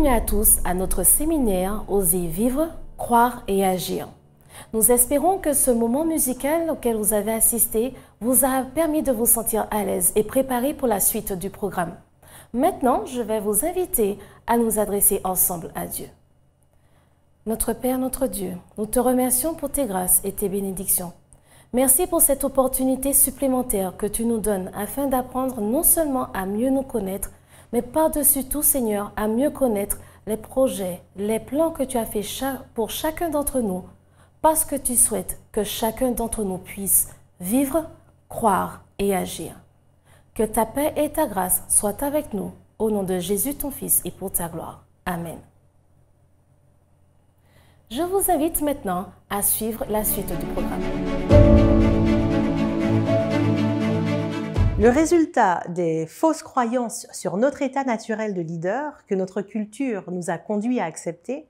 Bienvenue à tous à notre séminaire Oser vivre, croire et agir. Nous espérons que ce moment musical auquel vous avez assisté vous a permis de vous sentir à l'aise et préparé pour la suite du programme. Maintenant, je vais vous inviter à nous adresser ensemble à Dieu. Notre Père, notre Dieu, nous te remercions pour tes grâces et tes bénédictions. Merci pour cette opportunité supplémentaire que tu nous donnes afin d'apprendre non seulement à mieux nous connaître, mais par-dessus tout, Seigneur, à mieux connaître les projets, les plans que tu as fait pour chacun d'entre nous, parce que tu souhaites que chacun d'entre nous puisse vivre, croire et agir. Que ta paix et ta grâce soient avec nous, au nom de Jésus ton Fils et pour ta gloire. Amen. Je vous invite maintenant à suivre la suite du programme. Le résultat des fausses croyances sur notre état naturel de leader que notre culture nous a conduit à accepter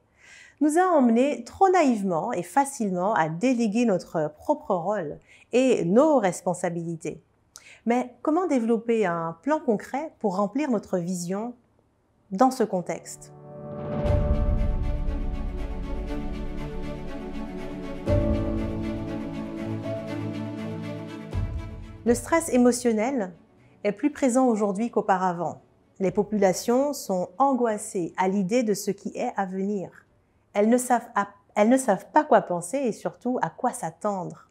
nous a emmenés trop naïvement et facilement à déléguer notre propre rôle et nos responsabilités. Mais comment développer un plan concret pour remplir notre vision dans ce contexte ? Le stress émotionnel est plus présent aujourd'hui qu'auparavant. Les populations sont angoissées à l'idée de ce qui est à venir. Elles ne savent pas quoi penser et surtout à quoi s'attendre.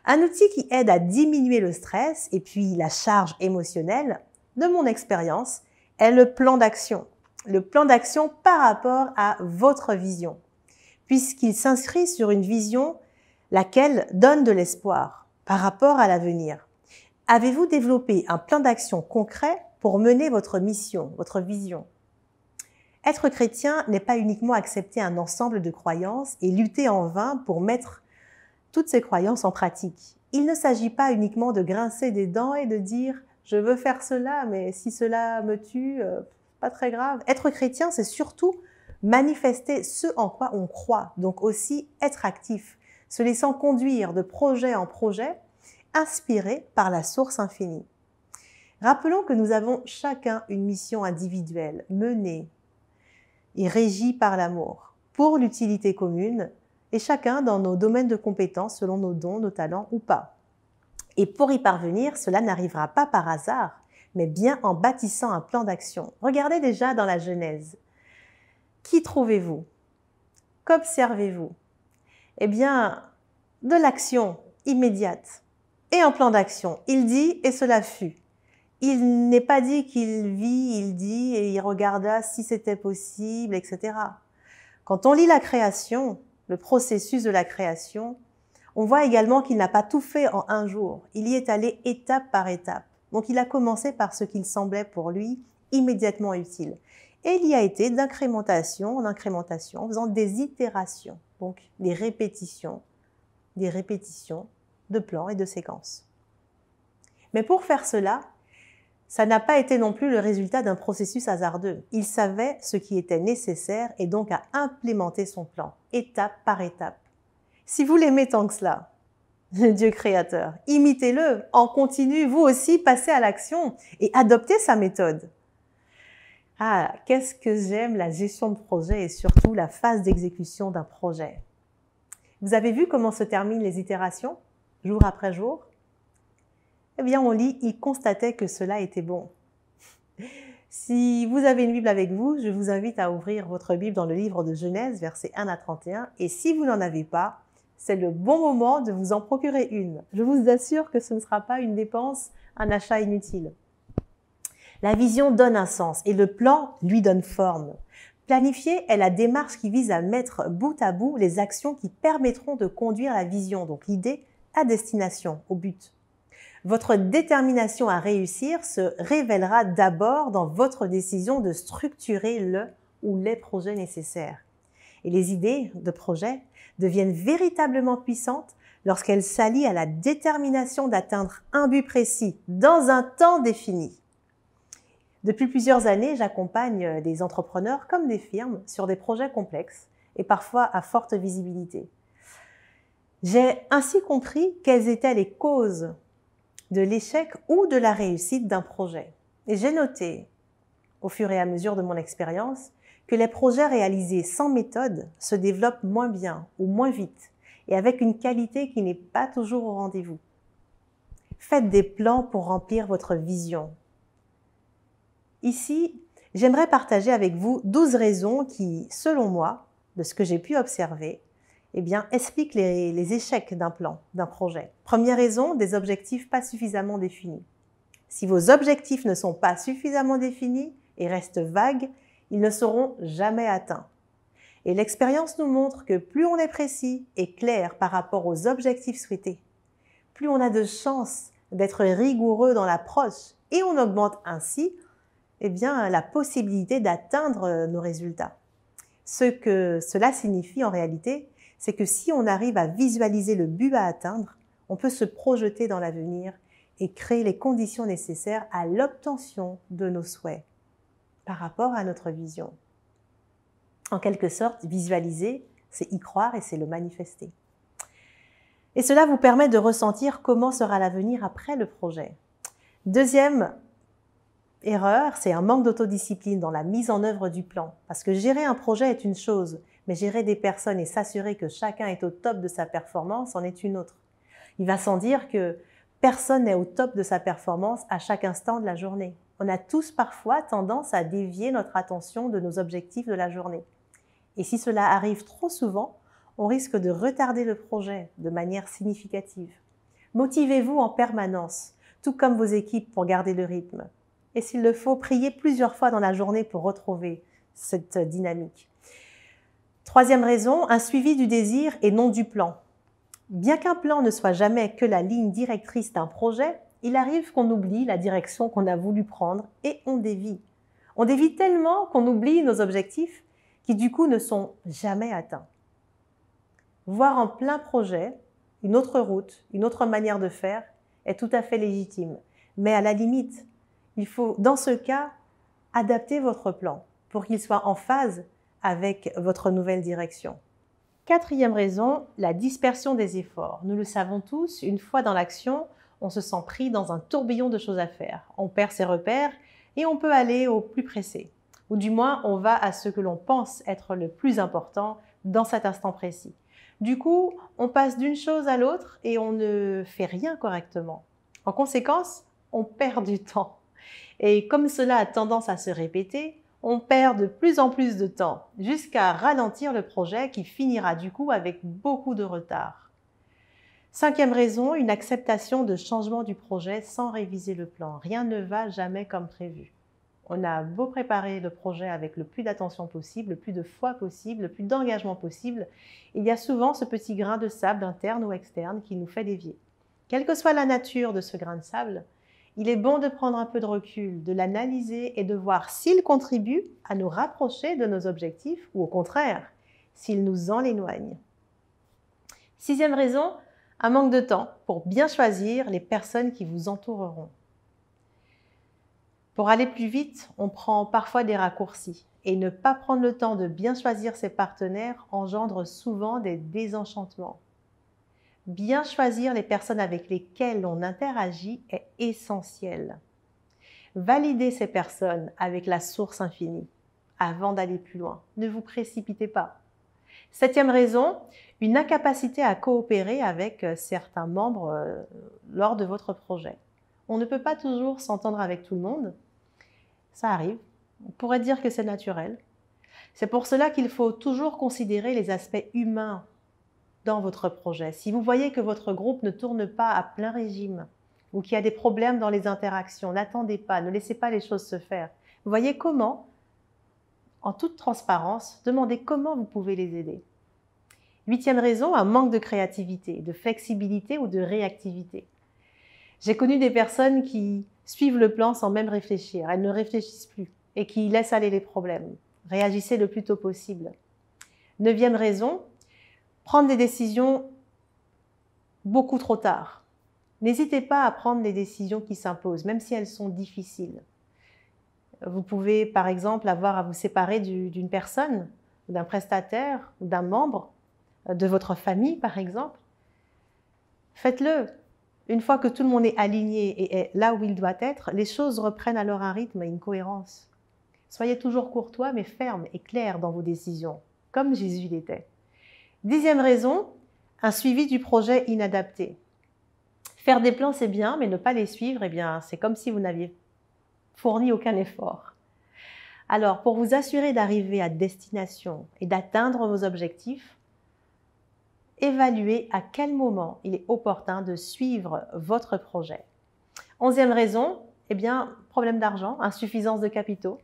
Un outil qui aide à diminuer le stress et puis la charge émotionnelle, de mon expérience, est le plan d'action. Le plan d'action par rapport à votre vision, puisqu'il s'inscrit sur une vision laquelle donne de l'espoir par rapport à l'avenir. Avez-vous développé un plan d'action concret pour mener votre mission, votre vision? Être chrétien n'est pas uniquement accepter un ensemble de croyances et lutter en vain pour mettre toutes ces croyances en pratique. Il ne s'agit pas uniquement de grincer des dents et de dire « je veux faire cela, mais si cela me tue, pas très grave ». Être chrétien, c'est surtout manifester ce en quoi on croit, donc aussi être actif, se laissant conduire de projet en projet, inspiré par la source infinie. Rappelons que nous avons chacun une mission individuelle, menée et régie par l'amour, pour l'utilité commune, et chacun dans nos domaines de compétences selon nos dons, nos talents ou pas. Et pour y parvenir, cela n'arrivera pas par hasard, mais bien en bâtissant un plan d'action. Regardez déjà dans la Genèse. Qui trouvez-vous? Qu'observez-vous? Eh bien, de l'action immédiate. Et en plan d'action, il dit et cela fut. Il n'est pas dit qu'il vit, il dit et il regarda si c'était possible, etc. Quand on lit la création, le processus de la création, on voit également qu'il n'a pas tout fait en un jour. Il y est allé étape par étape. Donc il a commencé par ce qu'il semblait pour lui immédiatement utile. Et il y a été d'incrémentation en incrémentation, en faisant des itérations, donc des répétitions de plans et de séquences. Mais pour faire cela, ça n'a pas été non plus le résultat d'un processus hasardeux. Il savait ce qui était nécessaire et donc a implémenté son plan, étape par étape. Si vous l'aimez tant que cela, le Dieu créateur, imitez-le en continu, vous aussi passez à l'action et adoptez sa méthode. Ah, qu'est-ce que j'aime la gestion de projet et surtout la phase d'exécution d'un projet. Vous avez vu comment se terminent les itérations, jour après jour? Eh bien, on lit, il constatait que cela était bon. Si vous avez une Bible avec vous, je vous invite à ouvrir votre Bible dans le livre de Genèse, versets 1 à 31. Et si vous n'en avez pas, c'est le bon moment de vous en procurer une. Je vous assure que ce ne sera pas une dépense, un achat inutile. La vision donne un sens et le plan lui donne forme. Planifier est la démarche qui vise à mettre bout à bout les actions qui permettront de conduire la vision, donc l'idée, à destination, au but. Votre détermination à réussir se révélera d'abord dans votre décision de structurer le ou les projets nécessaires. Et les idées de projets deviennent véritablement puissantes lorsqu'elles s'allient à la détermination d'atteindre un but précis dans un temps défini. Depuis plusieurs années, j'accompagne des entrepreneurs comme des firmes sur des projets complexes et parfois à forte visibilité. J'ai ainsi compris quelles étaient les causes de l'échec ou de la réussite d'un projet. Et j'ai noté, au fur et à mesure de mon expérience, que les projets réalisés sans méthode se développent moins bien ou moins vite et avec une qualité qui n'est pas toujours au rendez-vous. Faites des plans pour remplir votre vision. Ici, j'aimerais partager avec vous 12 raisons qui, selon moi, de ce que j'ai pu observer, expliquent les échecs d'un plan, d'un projet. Première raison, des objectifs pas suffisamment définis. Si vos objectifs ne sont pas suffisamment définis et restent vagues, ils ne seront jamais atteints. Et l'expérience nous montre que plus on est précis et clair par rapport aux objectifs souhaités, plus on a de chances d'être rigoureux dans l'approche et on augmente ainsi la possibilité d'atteindre nos résultats. Ce que cela signifie en réalité, c'est que si on arrive à visualiser le but à atteindre, on peut se projeter dans l'avenir et créer les conditions nécessaires à l'obtention de nos souhaits par rapport à notre vision. En quelque sorte, visualiser, c'est y croire et c'est le manifester. Et cela vous permet de ressentir comment sera l'avenir après le projet. Deuxième erreur, c'est un manque d'autodiscipline dans la mise en œuvre du plan. Parce que gérer un projet est une chose, mais gérer des personnes et s'assurer que chacun est au top de sa performance en est une autre. Il va sans dire que personne n'est au top de sa performance à chaque instant de la journée. On a tous parfois tendance à dévier notre attention de nos objectifs de la journée. Et si cela arrive trop souvent, on risque de retarder le projet de manière significative. Motivez-vous en permanence, tout comme vos équipes pour garder le rythme. Et s'il le faut, priez plusieurs fois dans la journée pour retrouver cette dynamique. Troisième raison, un suivi du désir et non du plan. Bien qu'un plan ne soit jamais que la ligne directrice d'un projet, il arrive qu'on oublie la direction qu'on a voulu prendre et on dévie. On dévie tellement qu'on oublie nos objectifs qui du coup ne sont jamais atteints. Voir en plein projet une autre route, une autre manière de faire est tout à fait légitime. Mais à la limite, il faut dans ce cas adapter votre plan pour qu'il soit en phase avec votre nouvelle direction. Quatrième raison, la dispersion des efforts. Nous le savons tous, une fois dans l'action, on se sent pris dans un tourbillon de choses à faire. On perd ses repères et on peut aller au plus pressé. Ou du moins, on va à ce que l'on pense être le plus important dans cet instant précis. Du coup, on passe d'une chose à l'autre et on ne fait rien correctement. En conséquence, on perd du temps. Et comme cela a tendance à se répéter, on perd de plus en plus de temps jusqu'à ralentir le projet qui finira du coup avec beaucoup de retard. Cinquième raison, une acceptation de changement du projet sans réviser le plan. Rien ne va jamais comme prévu. On a beau préparer le projet avec le plus d'attention possible, le plus de foi possible, le plus d'engagement possible, il y a souvent ce petit grain de sable interne ou externe qui nous fait dévier. Quelle que soit la nature de ce grain de sable, il est bon de prendre un peu de recul, de l'analyser et de voir s'il contribue à nous rapprocher de nos objectifs ou au contraire, s'il nous en éloigne. Sixième raison, un manque de temps pour bien choisir les personnes qui vous entoureront. Pour aller plus vite, on prend parfois des raccourcis et ne pas prendre le temps de bien choisir ses partenaires engendre souvent des désenchantements. Bien choisir les personnes avec lesquelles on interagit est essentiel. Validez ces personnes avec la source infinie avant d'aller plus loin. Ne vous précipitez pas. Septième raison, une incapacité à coopérer avec certains membres lors de votre projet. On ne peut pas toujours s'entendre avec tout le monde. Ça arrive. On pourrait dire que c'est naturel. C'est pour cela qu'il faut toujours considérer les aspects humains dans votre projet. Si vous voyez que votre groupe ne tourne pas à plein régime ou qu'il y a des problèmes dans les interactions, n'attendez pas, ne laissez pas les choses se faire. Vous voyez comment, en toute transparence, demandez comment vous pouvez les aider. Huitième raison, un manque de créativité, de flexibilité ou de réactivité. J'ai connu des personnes qui suivent le plan sans même réfléchir. Elles ne réfléchissent plus et qui laissent aller les problèmes. Réagissez le plus tôt possible. Neuvième raison, prendre des décisions beaucoup trop tard. N'hésitez pas à prendre des décisions qui s'imposent, même si elles sont difficiles. Vous pouvez, par exemple, avoir à vous séparer d'une personne, d'un prestataire, ou d'un membre de votre famille, par exemple. Faites-le. Une fois que tout le monde est aligné et est là où il doit être, les choses reprennent alors un rythme et une cohérence. Soyez toujours courtois, mais ferme et clair dans vos décisions, comme Jésus l'était. 10e raison, un suivi du projet inadapté. Faire des plans, c'est bien, mais ne pas les suivre, eh bien, c'est comme si vous n'aviez fourni aucun effort. Alors, pour vous assurer d'arriver à destination et d'atteindre vos objectifs, évaluez à quel moment il est opportun de suivre votre projet. 11e raison, eh bien, problème d'argent, insuffisance de capitaux.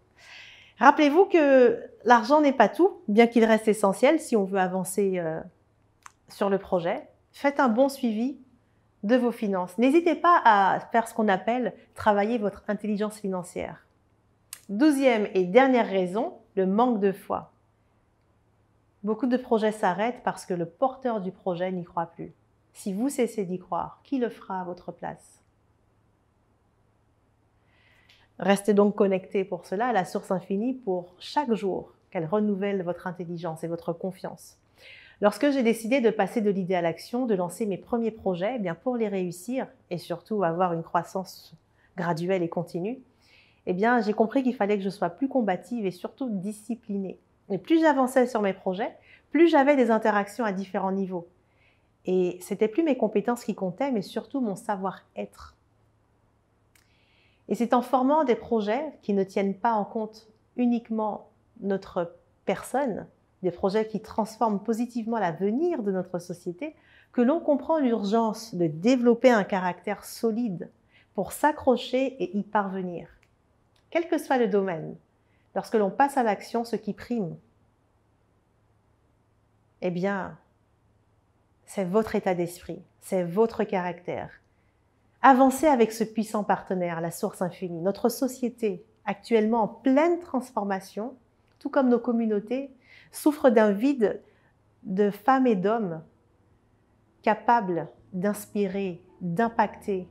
Rappelez-vous que l'argent n'est pas tout, bien qu'il reste essentiel si on veut avancer sur le projet. Faites un bon suivi de vos finances. N'hésitez pas à faire ce qu'on appelle travailler votre intelligence financière. 12e et dernière raison, le manque de foi. Beaucoup de projets s'arrêtent parce que le porteur du projet n'y croit plus. Si vous cessez d'y croire, qui le fera à votre place? Restez donc connectés pour cela à la source infinie pour chaque jour qu'elle renouvelle votre intelligence et votre confiance. Lorsque j'ai décidé de passer de l'idée à l'action, de lancer mes premiers projets, eh bien pour les réussir et surtout avoir une croissance graduelle et continue, eh bien j'ai compris qu'il fallait que je sois plus combative et surtout disciplinée. Et plus j'avançais sur mes projets, plus j'avais des interactions à différents niveaux. Et c'était plus mes compétences qui comptaient, mais surtout mon savoir-être. Et c'est en formant des projets qui ne tiennent pas en compte uniquement notre personne, des projets qui transforment positivement l'avenir de notre société, que l'on comprend l'urgence de développer un caractère solide pour s'accrocher et y parvenir. Quel que soit le domaine, lorsque l'on passe à l'action, ce qui prime, eh bien, c'est votre état d'esprit, c'est votre caractère. Avancez avec ce puissant partenaire, la source infinie. Notre société, actuellement en pleine transformation, tout comme nos communautés, souffre d'un vide de femmes et d'hommes capables d'inspirer, d'impacter,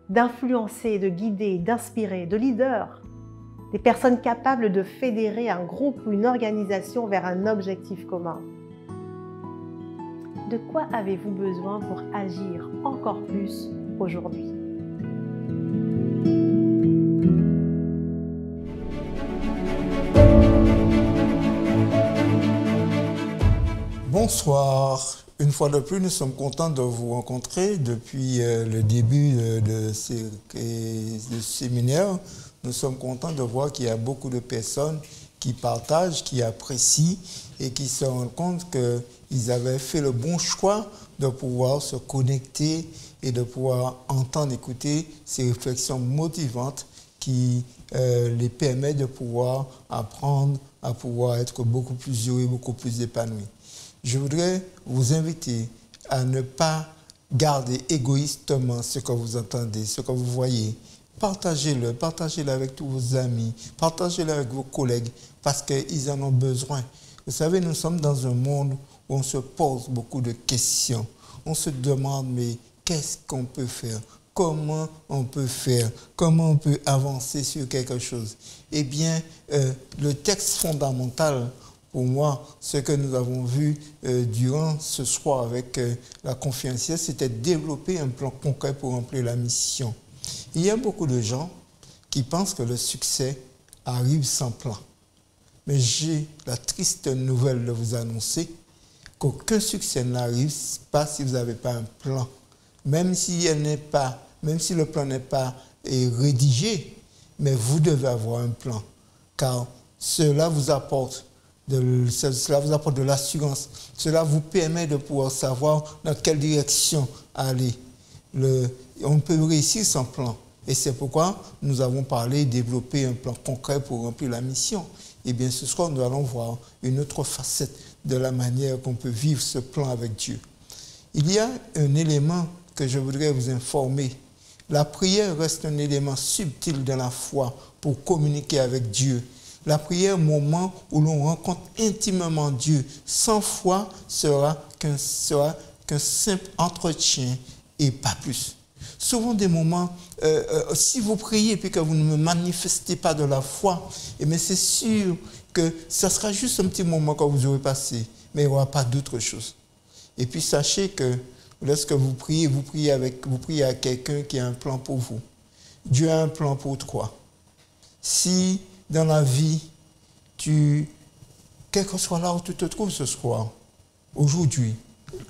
d'influencer, de guider, d'inspirer, de leaders, des personnes capables de fédérer un groupe ou une organisation vers un objectif commun. De quoi avez-vous besoin pour agir encore plus aujourd'hui? Bonsoir. Une fois de plus, nous sommes contents de vous rencontrer depuis le début de ce séminaire. Nous sommes contents de voir qu'il y a beaucoup de personnes qui partagent, qui apprécient et qui se rendent compte qu'ils avaient fait le bon choix de pouvoir se connecter et de pouvoir entendre, écouter ces réflexions motivantes qui les permettent de pouvoir apprendre à pouvoir être beaucoup plus heureux, beaucoup plus épanouis. Je voudrais vous inviter à ne pas garder égoïstement ce que vous entendez, ce que vous voyez. Partagez-le avec tous vos amis, partagez-le avec vos collègues parce qu'ils en ont besoin. Vous savez, nous sommes dans un monde où on se pose beaucoup de questions. On se demande, mais qu'est-ce qu'on peut faire? Comment on peut faire? Comment on peut avancer sur quelque chose? Eh bien, le texte fondamental, pour moi, ce que nous avons vu durant ce soir avec la conférencière, c'était développer un plan concret pour remplir la mission. Il y a beaucoup de gens qui pensent que le succès arrive sans plan. Mais j'ai la triste nouvelle de vous annoncer qu'aucun succès n'arrive pas si vous n'avez pas un plan. Même si le plan n'est pas rédigé, mais vous devez avoir un plan. Car cela vous apporte de l'assurance. Cela vous permet de pouvoir savoir dans quelle direction aller. On peut réussir sans plan. Et c'est pourquoi nous avons parlé de développer un plan concret pour remplir la mission. Et bien ce soir, nous allons voir une autre facette de la manière qu'on peut vivre ce plan avec Dieu. Il y a un élément que je voudrais vous informer. La prière reste un élément subtil de la foi pour communiquer avec Dieu. La prière, moment où l'on rencontre intimement Dieu, sans foi, sera qu'un simple entretien et pas plus. Souvent des moments, si vous priez et que vous ne me manifestez pas de la foi, mais c'est sûr que ça sera juste un petit moment que vous aurez passé, mais il n'y aura pas d'autre chose. Et puis sachez que lorsque vous priez à quelqu'un qui a un plan pour vous. Dieu a un plan pour toi. Si dans la vie, quel que soit là où tu te trouves ce soir, aujourd'hui,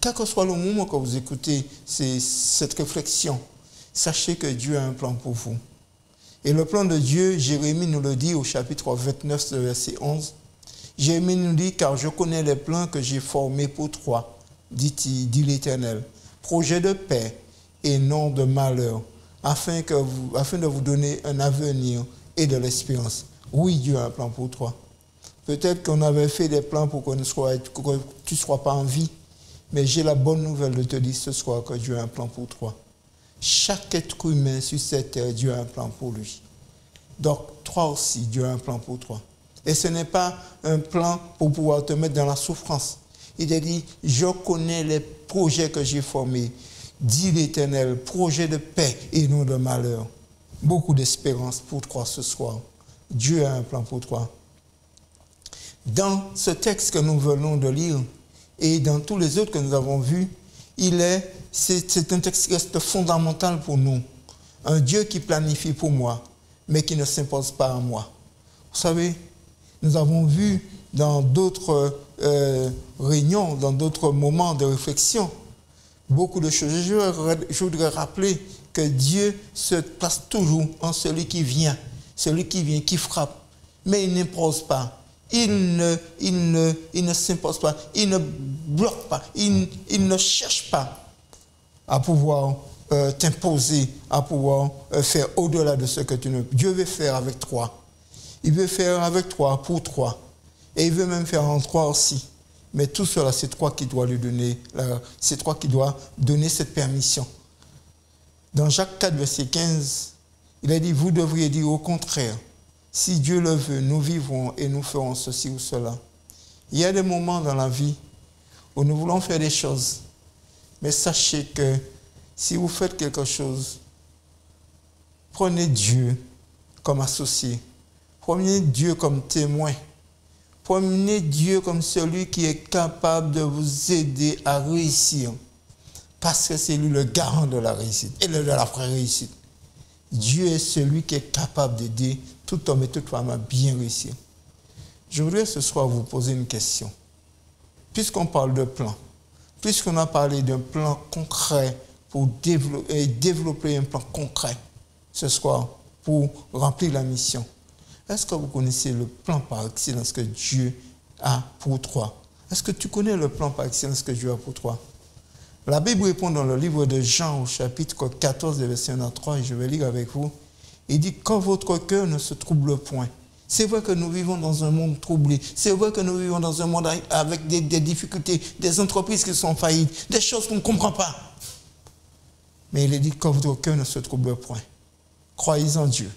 quel que soit le moment que vous écoutez cette réflexion, sachez que Dieu a un plan pour vous. Et le plan de Dieu, Jérémie nous le dit au chapitre 29, verset 11. Jérémie nous dit, car je connais les plans que j'ai formés pour toi, dit l'Éternel, projet de paix et non de malheur, afin de vous donner un avenir et de l'espérance. Oui, Dieu a un plan pour toi. Peut-être qu'on avait fait des plans pour que tu ne sois pas en vie, mais j'ai la bonne nouvelle de te dire ce soir que Dieu a un plan pour toi. Chaque être humain sur cette terre, Dieu a un plan pour lui. Donc, toi aussi, Dieu a un plan pour toi. Et ce n'est pas un plan pour pouvoir te mettre dans la souffrance. Il a dit, je connais les projets que j'ai formés, dit l'Éternel, projets de paix et non de malheur. Beaucoup d'espérance pour toi ce soir. Dieu a un plan pour toi. Dans ce texte que nous venons de lire et dans tous les autres que nous avons vus, c'est un texte qui reste fondamental pour nous. Un Dieu qui planifie pour moi, mais qui ne s'impose pas à moi. Vous savez, nous avons vu dans d'autres réunions, dans d'autres moments de réflexion, beaucoup de choses. Je voudrais rappeler que Dieu se place toujours en celui qui vient, qui frappe, mais il n'impose pas. Il ne s'impose pas, il ne bloque pas, il ne cherche pas à pouvoir t'imposer, à pouvoir faire au-delà de ce que tu ne peux. Dieu veut faire avec toi. Il veut faire avec toi, pour toi. Et il veut même faire en toi aussi. Mais tout cela, c'est toi qui dois lui donner, c'est toi qui dois donner cette permission. Dans Jacques 4, verset 15, il a dit, vous devriez dire au contraire, si Dieu le veut, nous vivrons et nous ferons ceci ou cela. Il y a des moments dans la vie où nous voulons faire des choses, mais sachez que si vous faites quelque chose, prenez Dieu comme associé, prenez Dieu comme témoin, prenez Dieu comme celui qui est capable de vous aider à réussir, parce que c'est lui le garant de la réussite et de la vraie réussite. Dieu est celui qui est capable d'aider tout homme et toute femme à bien réussir. Je voudrais ce soir vous poser une question. Puisqu'on parle de plan, puisqu'on a parlé d'un plan concret pour développer un plan concret ce soir pour remplir la mission, est-ce que vous connaissez le plan par excellence que Dieu a pour toi? Est-ce que tu connais le plan par excellence que Dieu a pour toi? La Bible répond dans le livre de Jean au chapitre 14, verset 1 à 3, et je vais lire avec vous. Il dit, quand votre cœur ne se trouble point. C'est vrai que nous vivons dans un monde troublé. C'est vrai que nous vivons dans un monde avec des difficultés, des entreprises qui sont faillites, des choses qu'on ne comprend pas. Mais il est dit, quand votre cœur ne se trouble point. Croyez en Dieu.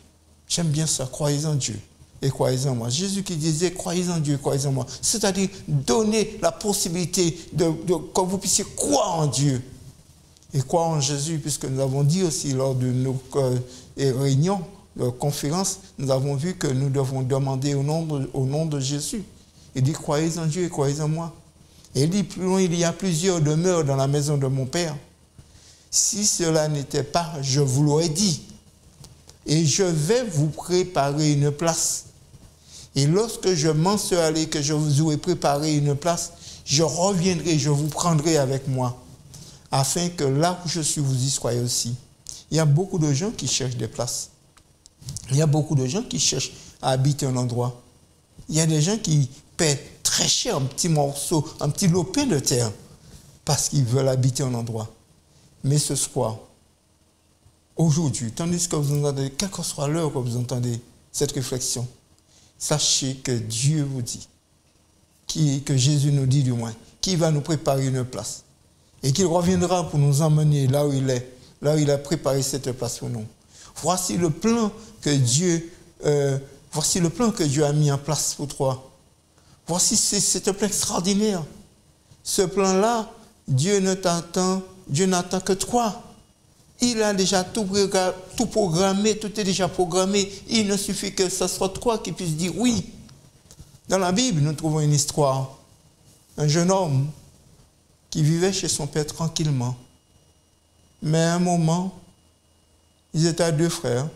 J'aime bien ça, croyez en Dieu et croyez en moi. Jésus qui disait, croyez en Dieu, croyez en moi. C'est-à-dire, donner la possibilité que vous puissiez croire en Dieu et croire en Jésus, puisque nous avons dit aussi lors de nos réunions, conférences, nous avons vu que nous devons demander au nom de Jésus. Il dit, croyez en Dieu et croyez en moi. Et il dit, plus loin, il y a plusieurs demeures dans la maison de mon Père. Si cela n'était pas, je vous l'aurais dit. Et je vais vous préparer une place. Et lorsque je m'en serai allé, que je vous aurai préparé une place, je reviendrai, je vous prendrai avec moi, afin que là où je suis, vous y soyez aussi. Il y a beaucoup de gens qui cherchent des places. Il y a beaucoup de gens qui cherchent à habiter un endroit. Il y a des gens qui paient très cher un petit morceau, un petit lopin de terre, parce qu'ils veulent habiter un endroit. Mais ce soir, aujourd'hui, tandis que vous entendez, quelle que soit l'heure que vous entendez cette réflexion, sachez que Dieu vous dit, que Jésus nous dit du moins, qu'il va nous préparer une place et qu'il reviendra pour nous emmener là où il est, là où il a préparé cette place pour nous. Voici le plan que Dieu a mis en place pour toi. Voici, c'est un plan extraordinaire. Ce plan-là, Dieu n'attend que toi. Il a déjà tout programmé, tout est déjà programmé. Il ne suffit que ce soit toi qui puisses dire oui. Dans la Bible, nous trouvons une histoire. Un jeune homme qui vivait chez son père tranquillement. Mais à un moment, ils étaient deux frères.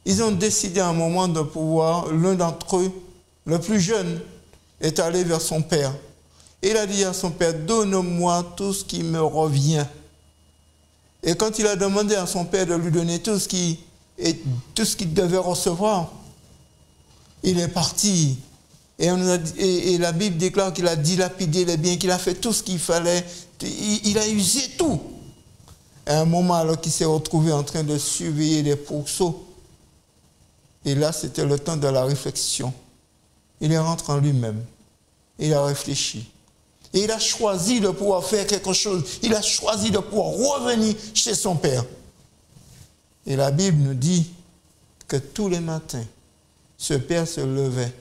ils ont décidé à un moment de pouvoir, l'un d'entre eux, le plus jeune, est allé vers son père. Et il a dit à son père, donne-moi tout ce qui me revient. Et quand il a demandé à son père de lui donner tout ce qu'il devait recevoir, il est parti. Et la Bible déclare qu'il a dilapidé les biens, qu'il a fait tout ce qu'il fallait. Il a usé tout. À un moment, alors qu'il s'est retrouvé en train de surveiller les pourceaux, et là, c'était le temps de la réflexion. Il est rentré en lui-même. Il a réfléchi. Et il a choisi de pouvoir faire quelque chose. Il a choisi de pouvoir revenir chez son père. Et la Bible nous dit que tous les matins, ce père se levait.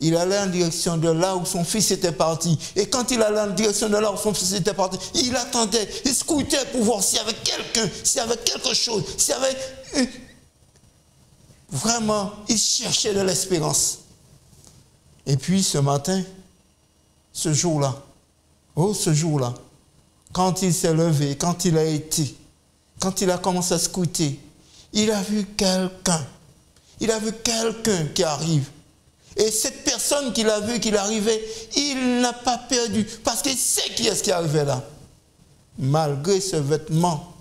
Il allait en direction de là où son fils était parti. Et quand il allait en direction de là où son fils était parti, il attendait, il scrutait pour voir s'il y avait quelqu'un, s'il y avait quelque chose, s'il y avait... Vraiment, il cherchait de l'espérance. Et puis ce matin, ce jour-là, quand il s'est levé, quand il a été, quand il a commencé à scruter, il a vu quelqu'un. Il a vu quelqu'un qui arrive. Et cette personne qu'il a vu qu'il arrivait, il n'a pas perdu, parce qu'il sait qui est-ce qui arrivait là. Malgré ce vêtement,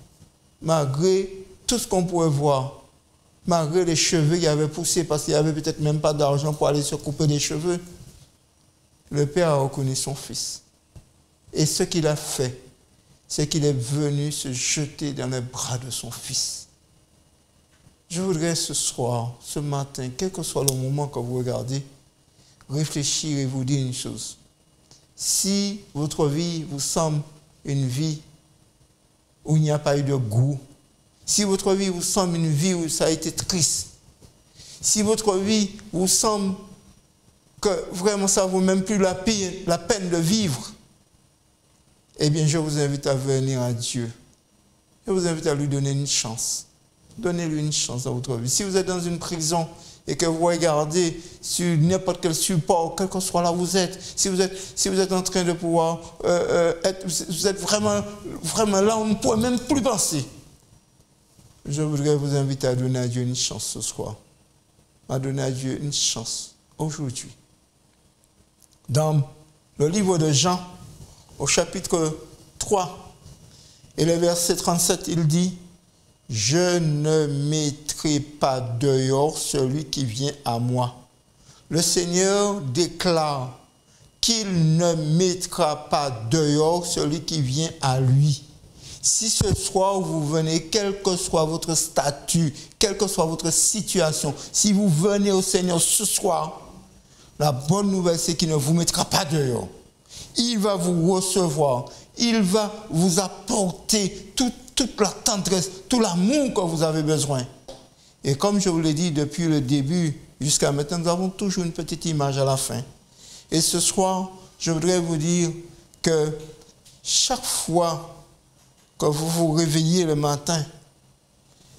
malgré tout ce qu'on pouvait voir, malgré les cheveux qui avaient poussé, parce qu'il n'y avait peut-être même pas d'argent pour aller se couper les cheveux, le père a reconnu son fils. Et ce qu'il a fait, c'est qu'il est venu se jeter dans les bras de son fils. Je voudrais ce soir, ce matin, quel que soit le moment que vous regardez, réfléchir et vous dire une chose. Si votre vie vous semble une vie où il n'y a pas eu de goût, si votre vie vous semble une vie où ça a été triste, si votre vie vous semble que vraiment ça ne vaut même plus la peine de vivre, eh bien je vous invite à venir à Dieu. Je vous invite à lui donner une chance. Donnez-lui une chance dans votre vie. Si vous êtes dans une prison et que vous regardez sur n'importe quel support, quel que soit là où vous êtes, si vous êtes en train de pouvoir vous êtes vraiment là où on ne pourrait même plus penser, je voudrais vous inviter à donner à Dieu une chance ce soir. À donner à Dieu une chance aujourd'hui. Dans le livre de Jean, au chapitre 3, et le verset 37, il dit « Je ne mettrai pas dehors celui qui vient à moi. » Le Seigneur déclare qu'il ne mettra pas dehors celui qui vient à lui. Si ce soir vous venez, quel que soit votre statut, quelle que soit votre situation, si vous venez au Seigneur ce soir, la bonne nouvelle c'est qu'il ne vous mettra pas dehors. Il va vous recevoir, il va vous apporter toute la tendresse, tout l'amour que vous avez besoin. Et comme je vous l'ai dit depuis le début jusqu'à maintenant, nous avons toujours une petite image à la fin. Et ce soir, je voudrais vous dire que chaque fois que vous vous réveillez le matin,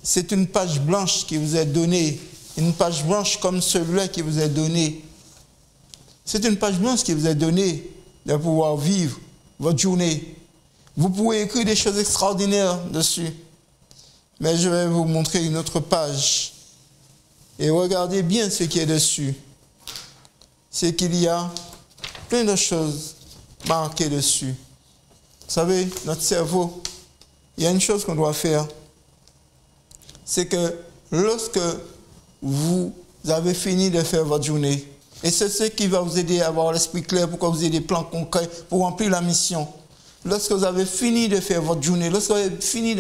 c'est une page blanche qui vous est donnée, une page blanche comme celui-là qui vous est donné. C'est une page blanche qui vous est donnée de pouvoir vivre votre journée. Vous pouvez écrire des choses extraordinaires dessus. Mais je vais vous montrer une autre page. Et regardez bien ce qui est dessus. C'est qu'il y a plein de choses marquées dessus. Vous savez, notre cerveau, il y a une chose qu'on doit faire. C'est que lorsque vous avez fini de faire votre journée, et c'est ce qui va vous aider à avoir l'esprit clair pour que vous ayez des plans concrets pour remplir la mission. Lorsque vous avez fini de faire votre journée, lorsque vous avez fini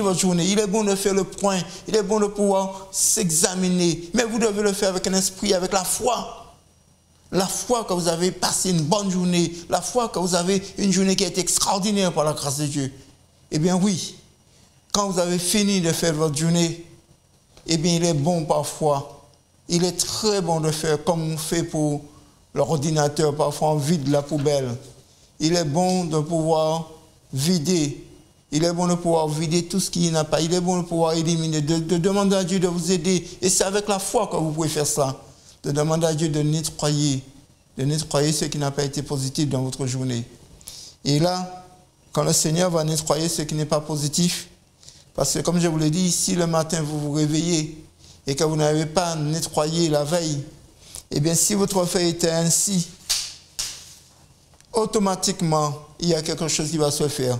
votre journée, il est bon de faire le point, il est bon de pouvoir s'examiner, mais vous devez le faire avec un esprit, avec la foi. La foi que vous avez passé une bonne journée, la foi que vous avez une journée qui a été extraordinaire par la grâce de Dieu. Eh bien oui, quand vous avez fini de faire votre journée, eh bien il est bon parfois, il est très bon de faire comme on fait pour l'ordinateur, parfois on vide la poubelle. Il est bon de pouvoir vider. Il est bon de pouvoir vider tout ce qui n'a pas. Il est bon de pouvoir éliminer, de demander à Dieu de vous aider. Et c'est avec la foi que vous pouvez faire ça. De demander à Dieu de nettoyer ce qui n'a pas été positif dans votre journée. Et là, quand le Seigneur va nettoyer ce qui n'est pas positif, Parce que comme je vous l'ai dit, si le matin vous vous réveillez et que vous n'avez pas nettoyé la veille, eh bien si votre feuille était ainsi, automatiquement, il y a quelque chose qui va se faire.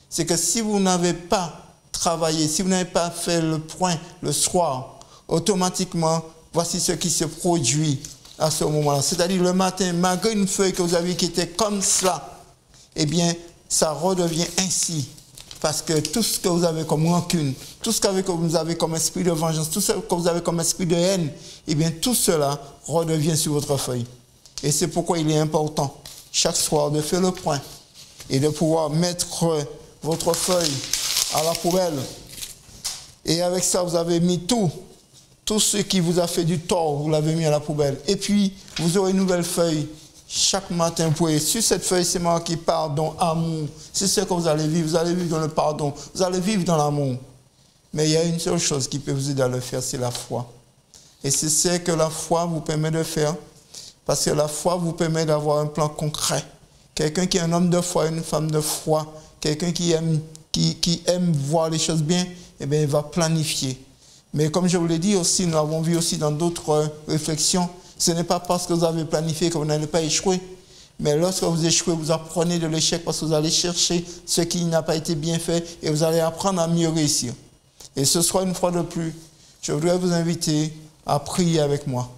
C'est que si vous n'avez pas travaillé, si vous n'avez pas fait le point le soir, automatiquement, voici ce qui se produit à ce moment-là. C'est-à-dire le matin, malgré une feuille que vous avez qui était comme cela, eh bien, ça redevient ainsi. Parce que tout ce que vous avez comme rancune, tout ce que vous avez comme esprit de vengeance, tout ce que vous avez comme esprit de haine, eh bien, tout cela redevient sur votre feuille. Et c'est pourquoi il est important, chaque soir, de faire le point et de pouvoir mettre votre feuille à la poubelle. Et avec ça, vous avez mis tout ce qui vous a fait du tort, vous l'avez mis à la poubelle. Et puis, vous aurez une nouvelle feuille. Chaque matin, vous pouvez, sur cette feuille, c'est marqué pardon, amour. C'est ce que vous allez vivre dans le pardon, vous allez vivre dans l'amour. Mais il y a une seule chose qui peut vous aider à le faire, c'est la foi. Et c'est ce que la foi vous permet de faire, parce que la foi vous permet d'avoir un plan concret. Quelqu'un qui est un homme de foi, une femme de foi, quelqu'un qui aime voir les choses bien, eh bien, il va planifier. Mais comme je vous l'ai dit aussi, nous l'avons vu aussi dans d'autres réflexions, ce n'est pas parce que vous avez planifié que vous n'allez pas échouer. Mais lorsque vous échouez, vous apprenez de l'échec parce que vous allez chercher ce qui n'a pas été bien fait et vous allez apprendre à mieux réussir. Et ce soir, une fois de plus, je voudrais vous inviter à prier avec moi.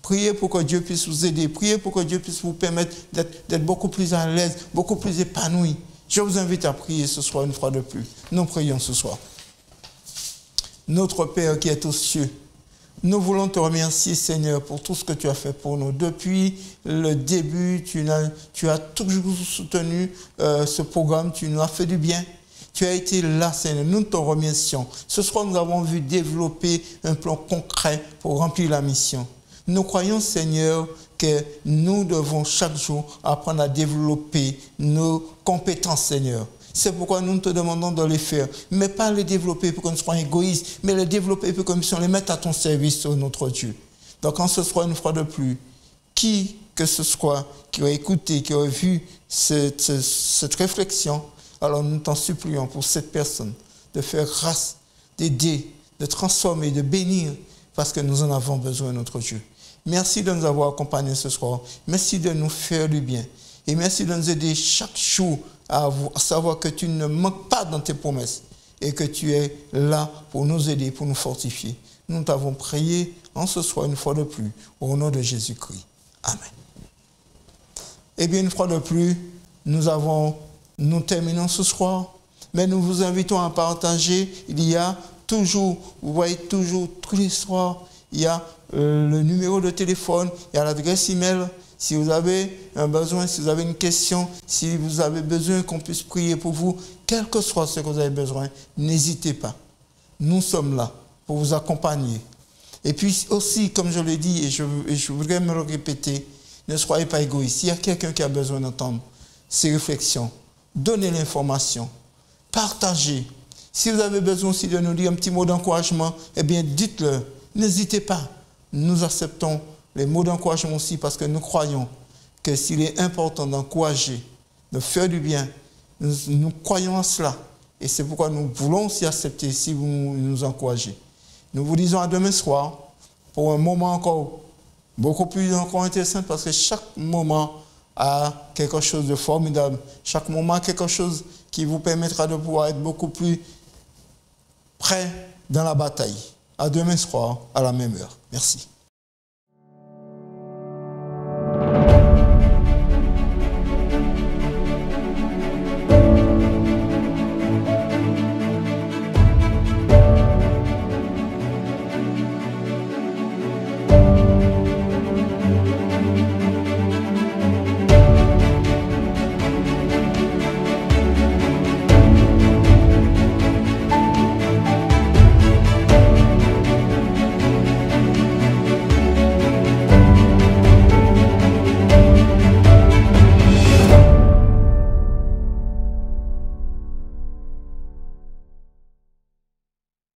Priez pour que Dieu puisse vous aider. Priez pour que Dieu puisse vous permettre d'être beaucoup plus à l'aise, beaucoup plus épanoui. Je vous invite à prier ce soir une fois de plus. Nous prions ce soir. Notre Père qui est aux cieux, nous voulons te remercier, Seigneur, pour tout ce que tu as fait pour nous. Depuis le début, tu as toujours soutenu ce programme, tu nous as fait du bien. Tu as été là, Seigneur. Nous te remercions. Ce soir, nous avons vu développer un plan concret pour remplir la mission. Nous croyons, Seigneur, que nous devons chaque jour apprendre à développer nos compétences, Seigneur. C'est pourquoi nous te demandons de les faire, mais pas les développer pour que nous soyons égoïstes, mais les développer pour que nous puissions les mettre à ton service, oh notre Dieu. Donc, quand ce soit une fois de plus, qui que ce soit qui a écouté, qui a vu cette réflexion, alors nous t'en supplions pour cette personne de faire grâce, d'aider, de transformer, de bénir, parce que nous en avons besoin, notre Dieu. Merci de nous avoir accompagnés ce soir. Merci de nous faire du bien. Et merci de nous aider chaque jour à savoir que tu ne manques pas dans tes promesses et que tu es là pour nous aider, pour nous fortifier. Nous t'avons prié en ce soir une fois de plus, au nom de Jésus-Christ. Amen. Eh bien, une fois de plus, nous terminons ce soir, mais nous vous invitons à partager. Il y a toujours, vous voyez toujours, tous les soirs, il y a le numéro de téléphone, il y a l'adresse email. Si vous avez un besoin, si vous avez une question, si vous avez besoin qu'on puisse prier pour vous, quel que soit ce que vous avez besoin, n'hésitez pas. Nous sommes là pour vous accompagner. Et puis aussi, comme je l'ai dit, et je voudrais me le répéter, ne soyez pas égoïstes. S'il y a quelqu'un qui a besoin d'entendre ces réflexions, donnez l'information, partagez. Si vous avez besoin aussi de nous dire un petit mot d'encouragement, eh bien dites-le, n'hésitez pas. Nous acceptons les mots d'encouragement aussi parce que nous croyons que s'il est important d'encourager, de faire du bien, nous croyons à cela. Et c'est pourquoi nous voulons aussi accepter si vous nous encouragez. Nous vous disons à demain soir pour un moment encore beaucoup plus encore intéressant parce que chaque moment a quelque chose de formidable. Chaque moment a quelque chose qui vous permettra de pouvoir être beaucoup plus prêt dans la bataille. À demain soir, à la même heure. Merci.